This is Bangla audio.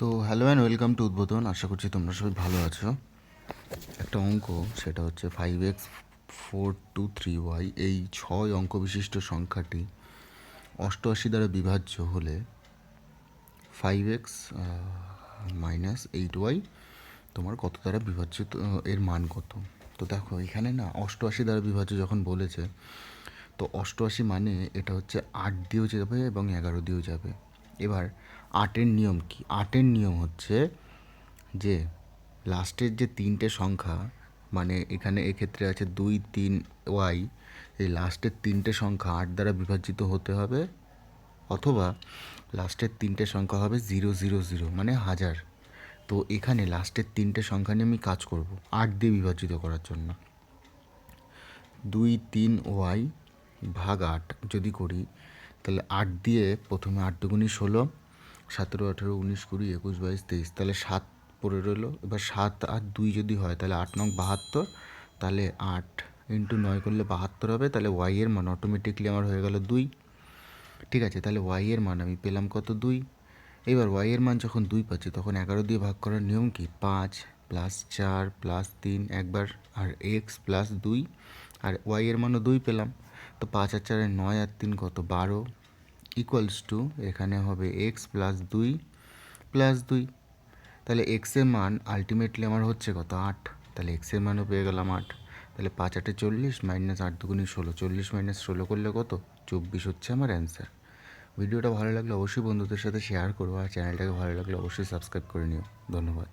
তো হ্যালো অ্যান্ড ওয়েলকাম টু উদ্বোধন। আশা করছি তোমরা সবাই ভালো আছো। একটা অঙ্ক, সেটা হচ্ছে 5x423y, এই 6 অঙ্ক বিশিষ্ট সংখ্যাটি 88 দ্বারা বিভাজ্য হলে 5x -8y তোমার কত দ্বারা বিভাজ্য, এর মান কত? তো দেখো এখানে না 88 দ্বারা বিভাজ্য যখন বলেছে, তো 88 মানে এটা হচ্ছে 8 দিয়েও যাবে এবং 11 দিয়েও যাবে। এবার 8-এর নিয়ম কি? 8-এর নিয়ম হচ্ছে যে লাস্টের যে তিনটে সংখ্যা, মানে এখানে এক্ষেত্রে আছে 2 3 y, এই লাস্টের তিনটে সংখ্যা 8 দ্বারা বিভাজিত হতে হবে, অথবা লাস্টের তিনটে সংখ্যা হবে 0 0 0 মানে 1000। তো এখানে লাস্টের তিনটে সংখ্যা নিয়ে আমি কাজ করব 8 দিয়ে বিভাজিত করার জন্য। 2 3y ভাগ 8 যদি করি, তাহলে 8 দিয়ে প্রথমে 8 দুগুণি 16, 17 18 19 20 21 22 23, তাহলে 7 পড়ে রইলো। এবার 7 আর 2 যদি হয় তাহলে 8 9 72, তাহলে 8 ইন্টু 9 করলে 72 হবে। তাহলে ওয়াই এর মান অটোমেটিকলি আমার হয়ে গেল 2। ঠিক আছে, তাহলে ওয়াই এর মান আমি পেলাম কত? 2। এবার ওয়াই এর মান যখন 2 পাচ্ছি, তখন 11 দিয়ে ভাগ করার নিয়ম কি? 5 + 4 + 3 একবার, আর এক্স প্লাস 2, আর ওয়াই এর মানও 2 পেলাম। তো 5 আর 4 9 আর 3 কত? 12 ইকুয়ালস টু এখানে হবে এক্স প্লাস 2 প্লাস 2। তাহলে এক্সের মান আলটিমেটলি আমার হচ্ছে কত? 8। তাহলে এক্সের মানও পেয়ে গেলাম 8। তাহলে 5 8 40 - 8 দুগুণি 16, 40 - 16 করলে কত? 24 হচ্ছে আমার অ্যান্সার। ভিডিওটা ভালো লাগলে অবশ্যই বন্ধুদের সাথে শেয়ার করো, আর চ্যানেলটাকে ভালো লাগলে অবশ্যই সাবস্ক্রাইব করে নিও। ধন্যবাদ।